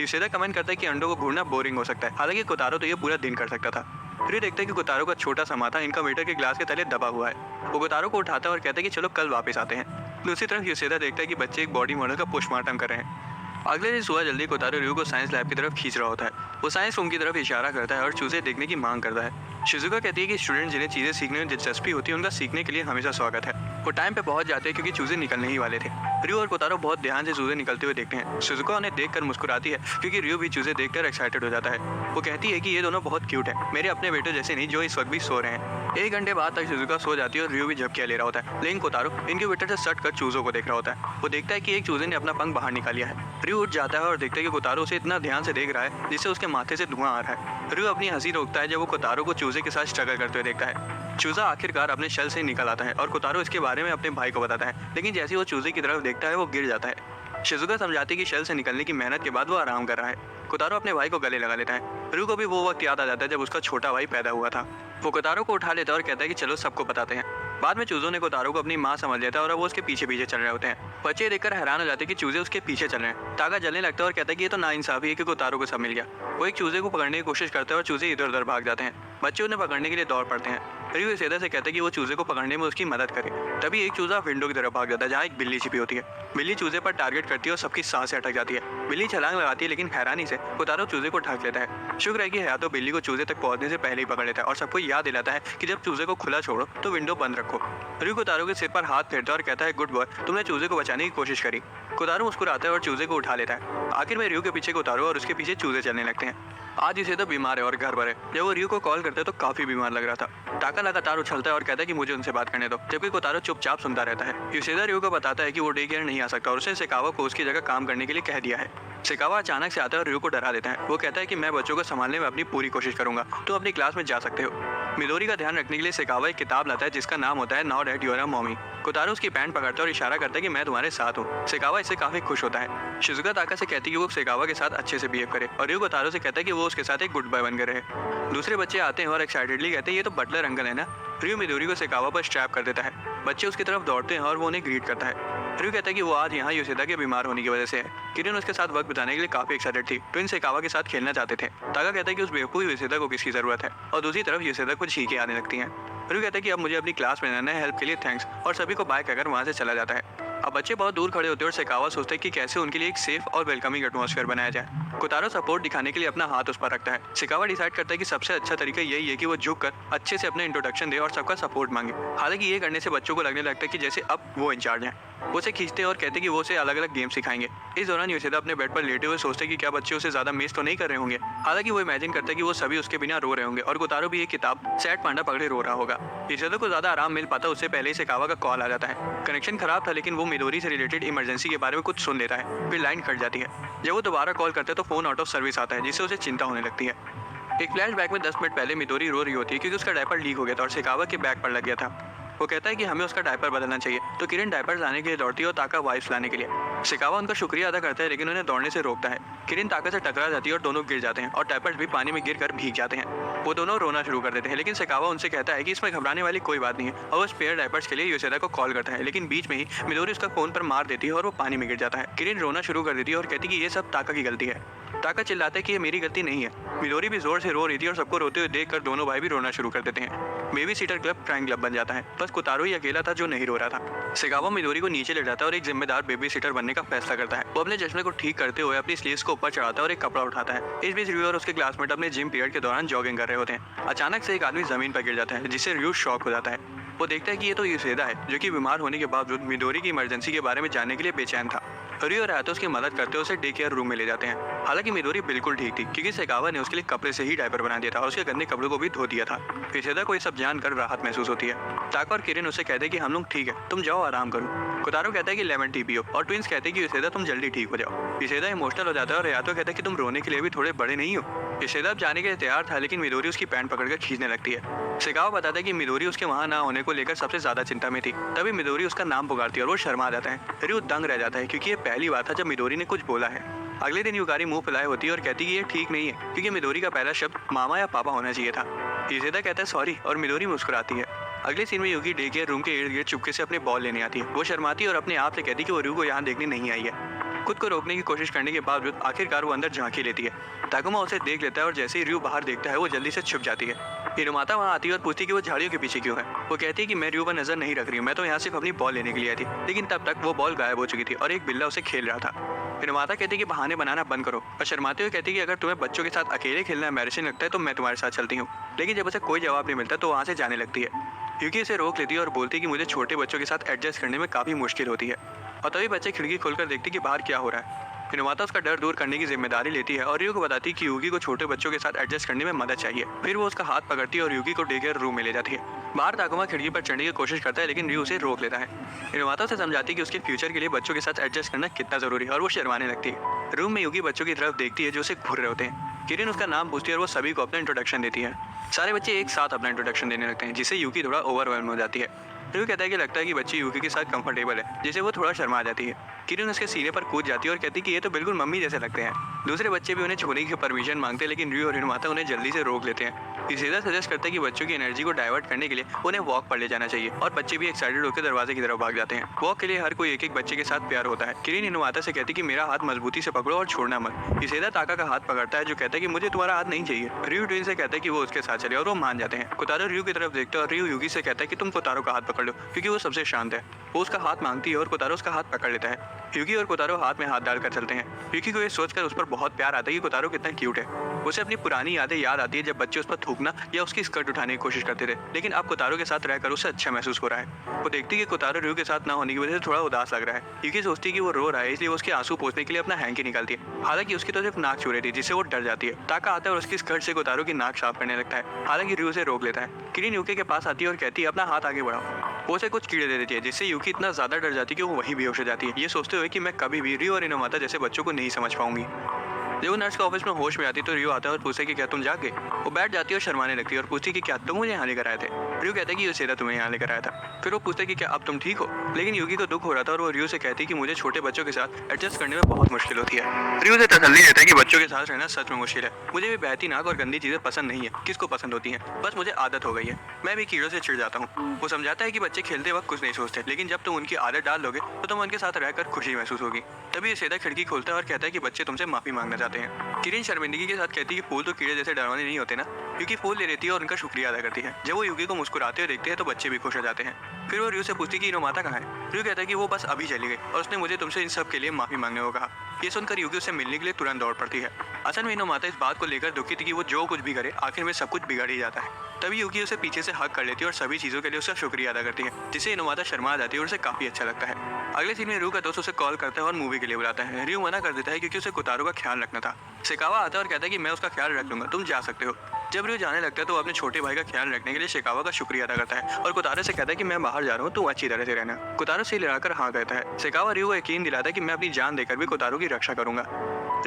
योशिदा कमेंट करता है कि अंडों को घूरना बोरिंग हो सकता है, हालांकि कोतारो तो ये पूरा दिन कर सकता था। फिर देखते हैं कि कोतारो का छोटा सा माथा इनक्यूबेटर के ग्लास के तले दबा हुआ है। वो कोतारो को उठाता है और कहता है कि चलो कल वापस आते हैं। दूसरी तरफ योशिदा देखता है कि बच्चे एक बॉडी मॉडल का पोस्टमार्टम कर रहे हैं। अगले दिन सुबह जल्दी कोतारो रयू को साइंस लैब की तरफ खींच रहा होता है। वो साइंस रूम की तरफ इशारा करता है और चूजे देखने की मांग करता है। शिजुका कहती है कि स्टूडेंट जिन्हें चीजें सीखने में दिलचस्पी होती है उनका सीखने के लिए हमेशा स्वागत है। वो टाइम पे पहुंच जाते हैं क्योंकि चूजे निकलने ही वाले थे। रयू और कोतारो बहुत ध्यान से चूजे निकलते हुए देखते हैं। शिजुका उन्हें देखकर मुस्कुराती है क्योंकि रयू भी चूजे देखकर एक्साइटेड हो जाता है। वो कहती है कि ये दोनों बहुत क्यूट है, मेरे अपने बेटों जैसे नहीं जो इस वक्त भी सो रहे हैं। 1 घंटे बाद तक शिजुका सो जाती है और रयू भी झपकियां ले रहा होता है, लेकिन कोतारो इनक्यूबेटर से सट कर चूजों को देख रहा होता है। वो देखता है कि एक चूजे ने अपना पंख बाहर निकाल लिया है। रयू उठ जाता है और देखता है कि कोतारो उसे इतना ध्यान से देख रहा है जिससे उसके माथे से धुआं आ रहा है। रयू अपनी हंसी रोकता है जब वो कोतारो को चूजे के साथ स्ट्रगल करते हुए देखता है। चूजा आखिरकार अपने शेल से निकल आता है और कोतारो इसके बारे में अपने भाई को बताता है, लेकिन जैसे वो चूजे की तरफ देखता है वो गिर जाता है। शिजुका समझाती है कि शेल से निकलने की मेहनत के बाद वो आराम कर रहा है। कोतारो अपने भाई को गले लगा लेता है। रयू को भी वो वक्त याद आ जाता है जब उसका छोटा भाई पैदा हुआ था। वो कोतारो को उठा लेता है और कहता है कि चलो सबको बताते हैं। बाद में चूजों ने कोतारो को अपनी माँ समझ लेता है और वो उसके पीछे पीछे चल रहे होते हैं। बच्चे देखकर हैरान हो जाते हैं कि चूजे उसके पीछे चल रहे हैं। तागा जलने लगता है और कहता है कि ये तो नाइंसाफी है कि कोतारो को सब मिल गया। वो एक चूजे को पकड़ने की कोशिश करता है और चूजे इधर उधर भाग जाते हैं। बच्चे उन्हें पकड़ने के लिए दौड़ पड़ते हैं। रयू योशिदा से कहते हैं कि वो चूजे को पकड़ने में उसकी मदद करे। तभी एक चूजा विंडो की तरफ भाग जाता है जहाँ एक बिल्ली छिपी होती है। बिल्ली चूजे पर टारगेट करती है और सबकी सांसें अटक जाती है। बिल्ली छलांग लगाती है, लेकिन हैरानी से कोतारो चूजे को ढक लेता है। शुक्र है कि हयातो बिल्ली को चूजे तक पहुंचने से पहले ही पकड़ लेता है और सबको याद दिलाता है कि जब चूजे को खुला छोड़ो तो विंडो बंद रखो। रयू कोतारो के सिर पर हाथ फेरता है और कहता है गुड बॉय, तुमने चूजे को बचाने की कोशिश करी। कोतारो मुस्कुराता है और चूजे को उठा लेता है। आखिर में रयू के पीछे कोतारो और उसके पीछे चूजे चलने लगते हैं। आज इसे तो बीमार है और घर पर है। जब वो रयू को कॉल करते हैं तो काफी बीमार लग रहा था। टाका लगातार उछलता है और कहता है कि मुझे उनसे बात करने दो, जबकि कोतारो चुपचाप सुनता रहता है। योशिदा रयू को बताता है कि वो डे केयर नहीं आ सकता और उसे सेकावा को उसकी जगह काम करने के लिए कह दिया है। सेकावा अचानक से आता है और रयू को डरा देता है। वो कहता है कि मैं बच्चों को संभालने में अपनी पूरी कोशिश करूंगा, तो अपनी क्लास में जा सकते हो। मिडोरी का ध्यान रखने के लिए सेकावा एक किताब लाता है जिसका नाम होता है now that you are a mommy. Kotaro उसकी पैंट पकड़ता है और इशारा करता है कि मैं तुम्हारे साथ हूँ। सेकावा इससे काफी खुश होता है। शिजुका ताका से कहती है कि वो सेकावा के साथ अच्छे से बिहेव करे और रयू कोतारो से कहता है कि वो उसके साथ एक गुड बॉय बनकर रहे। दूसरे बच्चे आते हैं और एक्साइटेडली कहते हैं ये तो बटलर अंकल है ना। रयू मिडोरी को सेकावा पर स्ट्रैप कर देता है। बच्चे उसकी तरफ दौड़ते हैं और वो उन्हें ग्रीट करता है। रयू कहता है कि वो आज यहाँ योशिदा के बीमार होने की वजह से है। किरिन उसके साथ वक्त बिताने के लिए काफी एक्साइटेड थी। ट्विन सेकावा के साथ खेलना चाहते थे। ताका कहता है कि उस बेवकूफ योशिदा को किसकी जरूरत है, और दूसरी तरफ योशिदा को छींकें आने लगती हैं। रयू कहता है कि अब मुझे अपनी क्लास में जाना है, हेल्प के लिए थैंक्स, और सभी को बाय कहकर वहाँ से चला जाता है। अब बच्चे बहुत दूर खड़े होते हैं और सेकावा सोचते हैं कि कैसे उनके लिए एक सेफ और वेलकमिंग एटमॉस्फेयर बनाया जाए। कोतारो सपोर्ट दिखाने के लिए अपना हाथ उस पर रखता है। सेकावा डिसाइड करता है कि सबसे अच्छा तरीका यही है कि वो झुककर अच्छे से अपने इंट्रोडक्शन दे और सबका सपोर्ट मांगे। हालांकि ये करने से बच्चों को लगने लगता है कि जैसे अब वो इंचार्ज हैं। वो उसे खींचते हैं और कहते हैं कि वो उसे अलग अलग गेम सिखाएंगे। इस दौरान योशिदा अपने बेड पर लेटे हुए सोचते हैं कि क्या बच्चे उसे ज्यादा मिस तो नहीं कर रहे होंगे। हालांकि वो इमेजिन करते हैं कि वो सभी उसके बिना रो रहे होंगे और कोतारो भी एक किताब सैड पांडा पकड़े रो रहा होगा। योशिदा को ज्यादा आराम मिल पाता उससे पहले ही सेकावा का कॉल आ जाता है। कनेक्शन खराब था, लेकिन वो मिडोरी से रिलेटेड इमरजेंसी के बारे में कुछ सुन लेता है। फिर लाइन कट जाती है। जब वो दोबारा कॉल करते हैं तो फोन आउट ऑफ सर्विस आता है, जिससे उसे चिंता होने लगती है। एक फ्लैशबैक में 10 मिनट पहले मिदोरी रो रही होती है क्योंकि उसका डायपर लीक हो गया था और शिकावा के बैग पर लग गया था। वो कहता है कि हमें उसका डायपर बदलना चाहिए, तो किरण डायपर लाने के लिए दौड़ती है और ताका वाइप्स लाने के लिए। शिकावा उनका शुक्रिया अदा करता है लेकिन उन्हें दौड़ने से रोकता है। किरण ताका से टकरा जाती है और दोनों गिर जाते हैं और डायपर्स भी पानी में गिरकर भीग जाते हैं। वो दोनों रोना शुरू कर देते हैं लेकिन शिकावा उनसे कहता है कि इसमें घबराने वाली कोई बात नहीं है और वो स्पेयर डायपर्स के लिए योसेदा को कॉल करता है, लेकिन बीच में ही मिदोरी उसका फोन पर मार देती है और वो पानी में गिर जाता है। किरण रोना शुरू कर देती है और कहती है कि ये सब ताका की गलती है। ताका चिल्लाता है कि ये मेरी गलती नहीं है। मिदोरी भी जोर से रो रही थी और सबको रोते हुए देखकर दोनों भाई भी रोना शुरू कर देते हैं। Baby seater club crime club बन जाता है, बस कोतारो ही अकेला था जो नहीं रो रहा था। शिकावा मिदोरी को नीचे ले जाता है और एक जिम्मेदार बेबी सीटर बनने का फैसला करता है। वो अपने चश्मे को ठीक करते हुए अपनी स्लीव्स को ऊपर चढ़ाता है और एक कपड़ा उठाता है। इस बीच रियो और उसके क्लासमेट अपने जिम पीरियड के दौरान जॉगिंग कर रहे होते हैं। अचानक से एक आदमी जमीन पर गिर जाता है जिससे रियो शॉक हो जाता है। वो देखता है कि ये तो योसेदा है जो कि बीमार होने के बावजूद मिदोरी की इमरजेंसी के बारे में जानने के लिए बेचैन था। रियो और आयतो उसकी मदद करते हुए उसे डे केयर रूम में ले जाते हैं। हालांकि मिदोरी बिल्कुल ठीक थी क्योंकि शिकावा ने उसके लिए कपड़े से ही डायपर बना दिया था और उसके गंदे कपड़ों को भी धो दिया था। योसेदा को ये सब जानकर राहत महसूस होती है। ताका और किरण उससे कहते हैं कि हम लोग ठीक है, तुम जाओ आराम करो। कोतारो कहता है कि लेमन टी पियो और ट्विंस कहते हैं कि योसेदा तुम जल्दी ठीक हो जाओ। योसेदा इमोशनल हो जाता है और आयतो कहता है कि तुम रोने के लिए भी थोड़े बड़े नहीं हो। योसेदा अब जाने के लिए तैयार था लेकिन मिदोरी उसकी पैंट पकड़कर खींचने लगती है। शिकावा बताता है कि मिदोरी उसके वहां ना होने को लेकर सबसे ज्यादा चिंता में थी। तभी मिदोरी उसका नाम पुकारती है और वो शर्मा जाता है। रियो दंग रह जाता है क्योंकि ये पहली बार था जब मिदोरी ने कुछ बोला है। अगले दिन युकारी मुंह फुलाए होती है और कहती है कि ये ठीक नहीं है क्योंकि मिदोरी का पहला शब्द मामा या पापा होना चाहिए था। योसेदा कहता है सॉरी और मिदोरी मुस्कुराती है। अगले सीन में युकी डे केयर रूम के इर्द गिर्द चुपके से अपने बॉल लेने आती है। वो शर्माती है और अपने आप से कहती है कि वो रियो को यहाँ देखने नहीं आई है। खुद को रोकने की कोशिश करने के बावजूद आखिरकार वो अंदर झांकी लेती है। ताकुमा उसे देख लेता है और जैसे ही रियो बाहर देखता है वो जल्दी से छुप जाती है। हिरोमाता वहाँ आती है और पूछती है कि वो झाड़ियों के पीछे क्यों है। वो कहती है कि मैं रियो पर नजर नहीं रख रही हूँ, मैं तो यहाँ सिर्फ अपनी बॉल लेने के लिए आई थी। लेकिन तब तक वो बॉल गायब हो चुकी थी और एक बिल्ला उसे खेल रहा था। हिरोमाता कहती है कि बहाने बनाना बंद करो और शर्माते हुए कहती है कि अगर तुम्हें बच्चों के साथ अकेले खेलना एम्बैरेसिंग लगता है तो मैं तुम्हारे साथ चलती हूँ। लेकिन जब उसे कोई जवाब नहीं मिलता तो वहाँ से जाने लगती है। युकी इसे रोक लेती है और बोलती है कि मुझे छोटे बच्चों के साथ एडजस्ट करने में काफी मुश्किल होती है। और तभी बच्चे खिड़की खोलकर देखते कि बाहर क्या हो रहा है। हिरोमाता उसका डर दूर करने की जिम्मेदारी लेती है और रियो को बताती है कि युकी को छोटे बच्चों के साथ एडजस्ट करने में मदद चाहिए। फिर वो उसका हाथ पकड़ती है और युकी को डे केयर रूम में ले जाती है। बाहर ताकुमा खिड़की पर चढ़ने की कोशिश करता है लेकिन रियो उसे रोक लेता है। हिरोमाता उसे समझाती है कि उसके फ्यूचर के लिए बच्चों के साथ एडजस्ट करना कितना जरूरी है और वो शर्माने लगती है। रूम में युकी बच्चों की तरफ देखती है जो उसे घूर रहे होते हैं। किरण उसका नाम पूछती है और वो सभी को अपना इंट्रोडक्शन देती है। सारे बच्चे एक साथ अपना इंट्रोडक्शन देने लगते हैं जिससे युकी थोड़ा ओवरवेल्म हो जाती है। रियो कहता है कि लगता है कि बच्ची युकी के साथ कंफर्टेबल है, जिसे वो थोड़ा शर्मा जाती है। किरण उसके सीने पर कूद जाती है और कहती है कि ये तो बिल्कुल मम्मी जैसे लगते हैं। दूसरे बच्चे भी उन्हें छूने की परमिशन मांगते हैं लेकिन रियो और हिरोमाता उन्हें जल्दी से रोक लेते हैं। योसेदा सजेस्ट करता है कि बच्चों की एनर्जी को डाइवर्ट करने के लिए उन्हें वॉक पर ले जाना चाहिए और बच्चे भी एक्साइटेड होकर दरवाजे की तरफ भाग जाते हैं। वॉक के लिए हर कोई एक एक बच्चे के साथ प्यार होता है। किरण हिरोमाता से कहती है कि मेरा हाथ मजबूती से पकड़ो और छोड़ना मत। योसेदा ताका का हाथ पकड़ता है जो कहता है कि मुझे तुम्हारा हाथ नहीं चाहिए। रियो ट्विन से कहता है कि वो उसके साथ चले और वो मान जाते हैं। कोतारो रियो की तरफ देखता है और रियो युकी से कहता है कि तुम कोतारो का हाथ पकड़ लो क्योंकि वो सबसे शांत है। वो उसका हाथ मांगती है और कोतारो उसका हाथ पकड़ लेता है। युकी और कोतारो हाथ में हाथ डालकर चलते हैं। युकी को ये सोचकर उस पर बहुत प्यार आता है कि कोतारो कितना क्यूट है। उसे अपनी पुरानी यादें याद आती है जब बच्चे उस पर थूकना या उसकी स्कर्ट उठाने की कोशिश करते थे, लेकिन अब कोतारो के साथ रहकर उसे अच्छा महसूस हो रहा है। वो देखती है कि कोतारो रियो के साथ ना होने की वजह से थोड़ा उदास लग रहा है। युकी सोचती है कि वो रो रहा है इसलिए वो उसके आंसू पोंछने के लिए अपना हैंकी निकालती है। हालांकि उसकी तो सिर्फ नाक छू रही थी जिससे वो डर जाती है। ताका आता है और उसकी स्कर्ट से कोतारो की नाक साफ करने लगता है। हालांकि रियो उसे रोक लेता है। किरण युकी के पास आती है और कहती है अपना हाथ आगे बढ़ाओ। वो उसे कुछ कीड़े दे देती है जिससे युकी इतना ज्यादा डर जाती है कि वो वहीं बेहोश हो जाती है, ये सोचते हुए कि मैं कभी भी रियो और हिरोमाता जैसे बच्चों को नहीं समझ पाऊंगी। जब वो नर्स के ऑफिस में होश में आती तो रियो आता है और पूछते कि क्या तुम जाग गए। वो बैठ जाती है और शर्माने लगती है और पूछती कि क्या तुम मुझे यहाँ लेकर आए थे। रियो कहता है कि योसेदा तुम्हें यहाँ लेकर आया था। फिर वो पूछते कि क्या अब तुम ठीक हो, लेकिन युकी को दुख हो रहा था और वो रियो से कहती कि मुझे छोटे बच्चों के साथ एडजस्ट करने में बहुत मुश्किल होती है। रियो से तसल्ली देता है कि बच्चों के साथ रहना सच में मुश्किल है। मुझे भी बहती नाक और गंदी चीजें पसंद नहीं है, किसको पसंद होती हैं, बस मुझे आदत हो गई है। मैं भी कीड़ों से चिढ़ जाता हूँ। वो समझाता है कि बच्चे खेलते वक्त कुछ नहीं सोचते, लेकिन जब तुम उनकी आदत डाल लोगे तो तुम उनके साथ रहकर खुशी महसूस होगी। तभी योसेदा खिड़की खोलता है और कहता है कि बच्चे तुमसे माफी मांगना चाहते हैं। किरण शर्मिंदगी के साथ कहती है कि फूल तो कीड़े जैसे डरावने नहीं होते ना। युकी फूल ले लेती है और उनका शुक्रिया अदा करती है। जब वो युकी को मुस्कुराते हुए देखते हैं तो बच्चे भी खुश हो जाते हैं। फिर वो रियो से पूछती कि हिरोमाता कहाँ है। रियो कहता है कि वो बस अभी चली गई और उसने मुझे तुमसे इन सब के लिए माफी मांगने को कहा। ये सुनकर युकी उससे मिलने के लिए तुरंत दौड़ पड़ती है। असल में हिरोमाता इस बात को लेकर दुखी थी कि वो जो कुछ भी करे आखिर में सब कुछ बिगड़ ही जाता है। तभी युकी उसे पीछे से हक कर लेती है और सभी चीजों के लिए उसका शुक्रिया अदा करती है, जिससे हिरोमाता शर्मा जाती है और उसे काफी अच्छा लगता है। अगले सीन में रियो का दोस्त उसे कॉल करता है और मूवी के लिए बुलाता है। रियो मना कर देता है क्योंकि उसे कोतारो का ख्याल रखना था। शिकावा आता है और कहता है कि मैं उसका ख्याल रख लूंगा, तुम जा सकते हो। जब रियो जाने लगता है तो वो अपने छोटे भाई का ख्याल रखने के लिए शिकावा का शुक्रिया अदा करता है और कोतारो से कहता है कि मैं बाहर जा रहा हूँ, तू अच्छी तरह से रहना। कोतारो से लड़ाकर हाँ कहता है। शिकावा रियो को यकीन दिलाता है कि मैं अपनी जान देकर भी कोतारो की रक्षा करूंगा।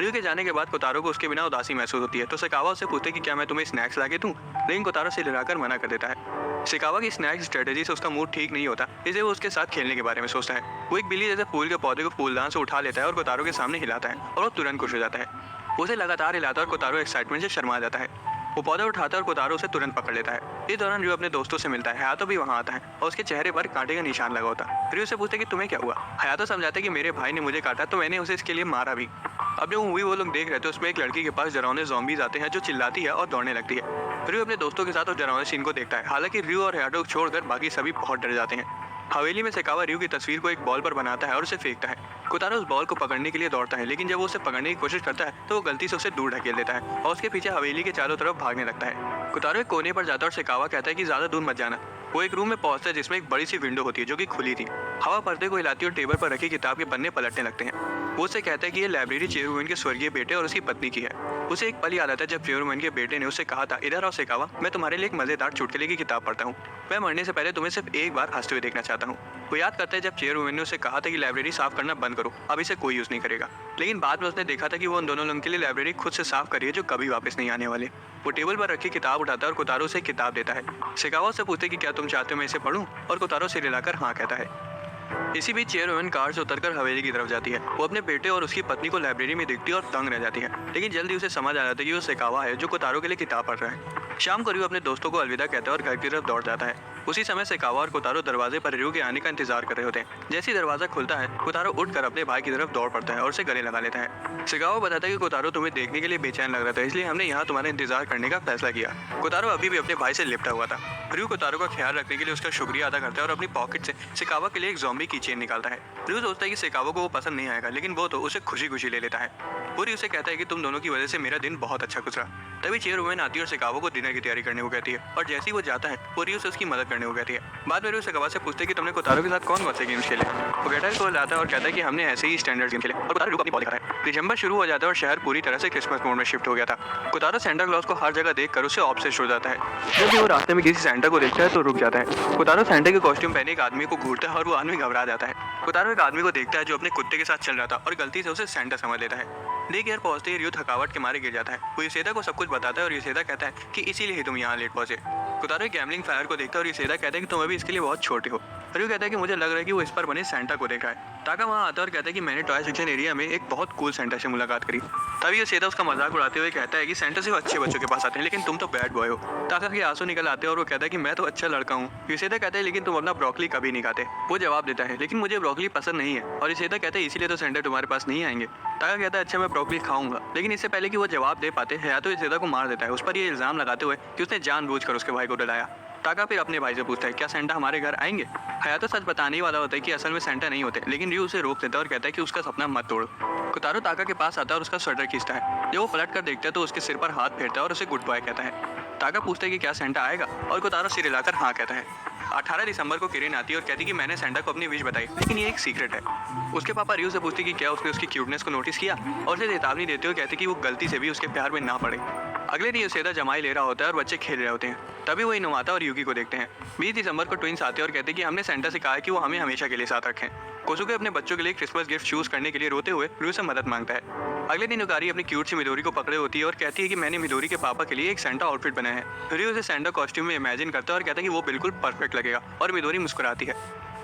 रियो के जाने के बाद कोतारो को उसके बिना उदासी महसूस होती है, तो शिकावा उससे पूछते कि क्या मैं तुम्हें स्नैक्स ला के दूं, लेकिन कोतारो से लड़ाकर मना कर देता है। शिकावा की स्नैक्स स्ट्रेटेजी से उसका मूड ठीक नहीं होता, इसलिए वो उसके साथ खेलने के बारे में सोचता है। वो एक बिल्ली जैसे फूल के पौधे को फूलदान से उठा लेता है और कोतारो के सामने हिलाता है और वो तुरंत खुश हो जाता है। वो उसे लगातार हिलाता है और कोतारो एक्साइटमेंट से शर्मा जाता है। वो पौधा उठाता है और कोतारो उसे तुरंत पकड़ लेता है। इस दौरान रियो अपने दोस्तों से मिलता है। हयातो भी वहाँ आता है और उसके चेहरे पर कांटे का निशान लगा होता है। रियो से पूछते कि तुम्हें क्या हुआ। हयातो समझाता है कि मेरे भाई ने मुझे काटा तो मैंने उसे इसके लिए मारा भी। अब जो मूवी वो लोग देख रहे थे उसमें एक लड़की के पास डरावने ज़ॉम्बीज आते हैं जो चिल्लाती है और दौड़ने लगती है। रियो अपने दोस्तों के साथ उस डरावने सीन को देखता है। हालांकि रियो और हयातो को छोड़कर बाकी सभी बहुत डर जाते हैं। हवेली में शिकावा रियो की तस्वीर को एक बॉल पर बनाता है और उसे फेंकता है। कोतारो उस बॉल को पकड़ने के लिए दौड़ता है, लेकिन जब वो उसे पकड़ने की कोशिश करता है तो वो गलती से उसे दूर ढकेल देता है और उसके पीछे हवेली के चारों तरफ भागने लगता है। कोतारो एक कोने पर जाता है और शिकावा कहता है कि ज्यादा दूर मत जाना। वो एक रूम में पहुंचता है जिसमें एक बड़ी सी विंडो होती है जो कि खुली थी। हवा पर्दे को हिलाती है और टेबल पर रखी किताब के पन्ने पलटने लगते हैं। वो उससे कहता है कि ये लाइब्रेरी चेयरमैन के स्वर्गीय बेटे और उसकी पत्नी की है। उसे एक पल याद आता है जब चेयरमैन के बेटे ने उससे कहा था, इधर आओ शिकावा, मैं तुम्हारे लिए एक मजेदार चुटकुले की किताब पढ़ता हूँ। मैं मरने से पहले तुम्हें सिर्फ एक बार हंसते हुए देखना चाहता हूँ। वो याद करता है जब चेयरमैन ने उसे कहा था कि लाइब्रेरी साफ करना बंद करो, अब इसे कोई यूज नहीं करेगा। लेकिन बाद में उसने देखा था कि वो उन दोनों लोगों के लिए लाइब्रेरी खुद से साफ करी है जो कभी वापस नहीं आने वाले। वो टेबल पर रखी किताब उठाता है और कोतारो से किताब देता है। शिकावा से पूछते कि क्या तुम चाहते हो मैं इसे पढूं, और कोतारो सिर हिलाकर हाँ कहता है। इसी बीच चेयरमैन कार से उतरकर हवेली की तरफ जाती है। वो अपने बेटे और उसकी पत्नी को लाइब्रेरी में देखती है और दंग रह जाती है, लेकिन जल्दी उसे समझ आ जाता है कि वो शिकावा है जो कोतारो के लिए किताब पढ़ रहा है। शाम को रियो अपने दोस्तों को अलविदा कहता है और घर की तरफ दौड़ जाता है। उसी समय शिकावा और कोतारो दरवाजे पर रियो के आने का इंतजार कर रहे होते हैं। जैसे ही दरवाजा खुलता है कोतारो उठकर अपने भाई की तरफ दौड़ पड़ता है और उसे गले लगा लेता है। शिकावा बताता है कि कोतारो तुम्हें देखने के लिए बेचैन लग रहा था, इसलिए हमने यहाँ तुम्हारा इंतजार करने का फैसला किया। कोतारो अभी भी अपने भाई से लिपटा हुआ था। रियो कोतारो का ख्याल रखने के लिए उसका शुक्रिया अदा करता है और अपनी पॉकेट से शिकावा के लिए एक ज़ॉम्बी की चेन निकालता है। रियो सोचता है कि शिकावा को वो पसंद नहीं आएगा, लेकिन वो तो उसे खुशी खुशी ले लेता है। वो रियो से कहता है कि तुम दोनों की वजह से मेरा दिन बहुत अच्छा गुजरा। तभी चेयरवुमन आती है और शिकावा को डिनर की तैयारी करने को कहती है, और जैसे ही वो जाता है वो रियो से उसकी मदद करने को कहती है। बाद में रियो शिकावा से पूछते हैं कि तुमने कोतारो के साथ कौन कौन से गेम्स खेले। वो गेटर को लाता है और कहता है कि हमने ऐसे ही स्टैंडर्ड गेम खेले, और कोतारो रियो को अपनी बॉल दिखाता है। दिसंबर शुरू हो जाता है और शहर पूरी तरह से क्रिसमस मोड में शिफ्ट हो गया था। कोतारो सेंटा क्लॉज को हर जगह देखकर उसे ऑब्सेस्ड हो जाता है। जब भी वो रास्ते में किसी सेंटा को देखता है तो रुक जाता है। कोतारो सेंटा के कॉस्ट्यूम पहने एक आदमी को घूरता है और वो आदमी घबरा जाता है। कोतारो एक आदमी को देखता है जो अपने कुत्ते के साथ चल रहा था और गलती से उसे सेंटा समझ लेता है। डे केयर पहुंचते ही रियो थकावट के मारे गिर जाता है। वो यूसेदा को सब कुछ बताता है और यूसेदा कहता है कि इसीलिए ही तुम यहाँ लेट पहुंचे। कोतारो एक गैम्बलिंग फायर को देखता है और यूसेदा कहता है कि तुम अभी इसके लिए बहुत छोटे हो। रियो कहता है कि मुझे लग रहा है कि वो इस पर बने सेंटा को देख रहा है। ताका वहाँ आता है और कहता है कि मैंने टॉय सेक्शन एरिया में एक बहुत कूल सेंटा से मुलाकात करी। तभी यूसेदा उसका मजाक उड़ाते हुए कहता है कि सेंटा सिर्फ अच्छे बच्चों के पास आते हैं, लेकिन तुम तो बैड बॉय हो। ताका के आंसू निकल आते हैं और वो कहता है कि मैं तो अच्छा लड़का हूँ। यूसेदा कहता है लेकिन तुम अपना ब्रोकली कभी नहीं खाते। वो जवाब देता है लेकिन मुझे ब्रोकली पसंद नहीं है, और यूसेदा कहता है इसीलिए तो सेंटा तुम्हारे पास नहीं आएंगे। ताका कहता है अच्छा मैं ब्रोकली खाऊंगा, लेकिन इससे पहले कि वो जवाब दे पाते हैं तो यूसेदा को मार देता है, उस पर ये इल्जाम लगाते हुए कि उसने जानबूझकर उसके भाई को डराया। ताका फिर अपने भाई से पूछता है क्या सेंटा हमारे घर आएंगे। हयातो सच बताने ही वाला होता है कि असल में सेंटा नहीं होते, लेकिन रियो उसे रोक देता है और कहता है कि उसका सपना मत तोड़ो। कोतारो ताका के पास आता है और उसका स्वेटर खींचता है। जब वो पलट कर देखता है तो उसके सिर पर हाथ फेरता है और उसे गुड बाय कहता है। ताका पूछता है कि क्या सेंटा आएगा, और कोतारो सिर हिलाकर हाँ कहता है। 18 दिसंबर को किरण आती है और कहती है कि मैंने सेंटा को अपनी विश बताई, लेकिन ये एक सीक्रेट है। उसके पापा रियो से पूछते कि क्या उसने उसकी क्यूटनेस को नोटिस किया, और उसे चेतावनी देते हुए कहते कि वो गलती से भी उसके प्यार में ना पड़े। अगले दिन यूसेदा जमाई ले रहा होता है और बच्चे खेल रहे होते हैं। तभी वो इनुमाता और युगी को देखते हैं। 20 दिसंबर को ट्विंस आते हैं और कहते हैं कि हमने सेंटा से कहा है कि वो हमें हमेशा के लिए साथ रखें। कोसुके अपने बच्चों के लिए क्रिसमस गिफ्ट चूज करने के लिए रोते हुए रियो से मदद मांगता है। अगले दिन युकारी अपनी क्यूट सी मिडोरी को पकड़े होती है और कहती है कि मैंने मिडोरी के पापा के लिए एक सेंटा आउटफिट बनाया है। रियो उसे सेंटा कॉस्ट्यूम में इमेजिन करता है और कहता है कि वो बिल्कुल परफेक्ट लगेगा, और मिडोरी मुस्कुराती है।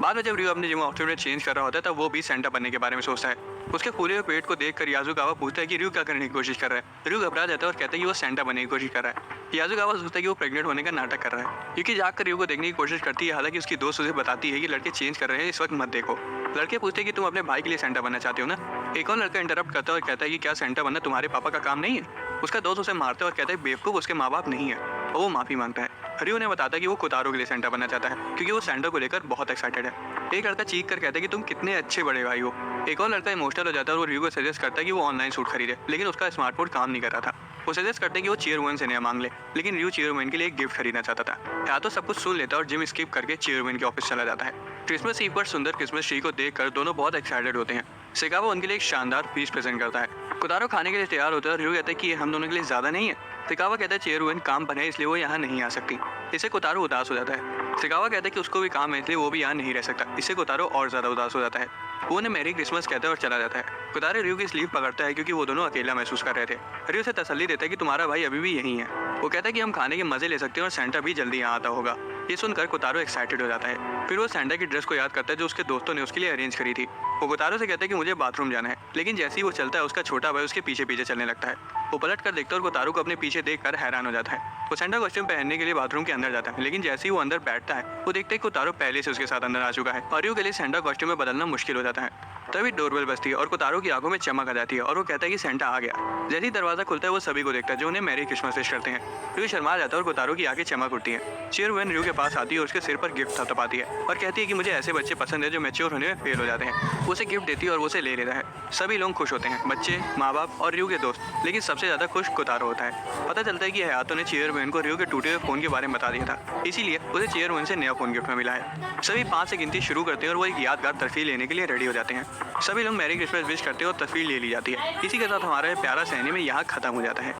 बाद में जब रियो अपने जिम आउटफिट में चेंज कर रहा होता है तब वो भी सेंटा बनने के बारे में सोचता है। उसके फूले हुए पेट को देखकर याजुकावा पूछता है कि रियो क्या करने की कोशिश कर रहा है। रियो घबरा जाता है और कहता है कि वो सेंटा बनने की कोशिश कर रहा है। याजुकावा सोचता है कि वो प्रेग्नेंट होने का नाटक कर रहा है, क्योंकि जाकर रियो को देखने की कोशिश करती है। हालांकि उसकी दोस्त उसे बताती है कि लड़के चेंज कर रहे हैं, इस वक्त मत देखो। लड़के पूछते हैं कि तुम अपने भाई के लिए सेंटा बनना चाहते हो ना। एक और लड़का इंटरप्ट करता है और कहता है कि क्या सेंटा बनना तुम्हारे पापा का काम नहीं है। उसका दोस्त उसे मारता है और कहता है बेवकूफ, उसके माँ बाप नहीं है, और वो माफी मांगता है। रियो ने बताता है कि वो कोतारो के लिए सेंटा बनना चाहता है, क्योंकि वो सेंटा को लेकर बहुत एक्साइटेड है। एक लड़का चीख कर कहता है कि तुम कितने अच्छे बड़े भाई हो। एक और लड़का इमोशनल हो जाता है और वो रियो को सजेस्ट करता है कि वो ऑनलाइन सूट खरीदे, लेकिन उसका स्मार्टफोन काम नहीं कर रहा था। वो सजेस्ट करते हैं कि वो चेयरमैन से नया मांग ले, लेकिन रियो चेयरमैन के लिए एक गिफ्ट खरीदना चाहता था। या तो सब कुछ सुन लेता है और जिम स्किप करके चेयरमैन के ऑफिस चला जाता है। क्रिसमस ईव पर सुंदर क्रिसमस ट्री को देखकर दोनों बहुत एक्साइटेड होते हैं। शिकावा उनके लिए एक शानदार फीस्ट प्रेजेंट करता है। कोतारो खाने के लिए तैयार होता है और रियो कहता है कि ये हम दोनों के लिए ज्यादा नहीं है। सिकावा कहता है चेयरमैन काम पर है इसलिए वो यहाँ नहीं आ सकती। इससे कोतारो उदास हो जाता है। सिकावा कहता है कि उसको भी काम है इसलिए वो भी यहाँ नहीं रह सकता। इससे कोतारो और ज़्यादा उदास हो जाता है। वो उन्हें मैरी क्रिसमस कहता है और चला जाता है। कोतारो रयू की स्लीव पकड़ता है क्योंकि वो दोनों अकेला महसूस कर रहे थे। रयू उसे तसल्ली देता है कि तुम्हारा भाई अभी भी यहीं है। वो कहता है कि हम खाने के मजे ले सकते हैं और सेंटा भी जल्दी यहाँ आता होगा। ये सुनकर कोतारो एक्साइटेड हो जाता है। फिर वो सेंटा की ड्रेस को याद करता है जो उसके दोस्तों ने उसके लिए अरेंज करी थी। वो कोतारो से कहता है कि मुझे बाथरूम जाना है, लेकिन जैसे ही वो चलता है उसका छोटा भाई उसके पीछे पीछे चलने लगता है। वो पलट कर देखता है और कोतारो को अपने पीछे देखकर हैरान हो जाता है। वो सेंटा कॉस्ट्यूम पहनने के लिए बाथरूम के अंदर जाता है, लेकिन जैसे ही वो अंदर बैठता है वो देखता है कि कोतारो पहले से उसके साथ अंदर आ चुका है और रयू के लिए सेंटा कॉस्ट्यूम में बदलना मुश्किल हो जाता है। तभी डोरबेल बजती है और कोतारो की आंखों में चमक आ जाती है और वो कहता है कि सेंटा आ गया। जैसे ही दरवाजा खुलता है वो सभी को देखता है जो उन्हें मैरी क्रिसमस विश करते हैं। रयू शर्मा जाता है और कोतारो की आंखें चमक उठती हैं। चेयरमैन रयू के पास आती है और उसके सिर पर गिफ्ट थपथपाती है और कहती है कि मुझे ऐसे बच्चे पसंद है जो मैच्योर होने में फेल हो जाते हैं। वो उसे गिफ्ट देती है और वो उसे ले लेता है। सभी लोग खुश होते हैं, बच्चे, माँ बाप और रयू के दोस्त, लेकिन सबसे ज्यादा खुश कोतारो होता है। पता चलता है कि हयातो ने चेयरमैन को रयू के टूटे हुए फोन के बारे में बता दिया था, इसीलिए उसे चेयरमैन से नया फोन गिफ्ट में मिला है। सभी 5 से गिनती शुरू करते हैं और वो एक यादगार तस्वीर लेने के लिए रेडी हो जाते हैं। सभी लोग मैरी क्रिसमस विश करते हैं और तस्वीर ले ली जाती है। इसी के साथ हमारा प्यारा सहनी में यहाँ खत्म हो जाता है।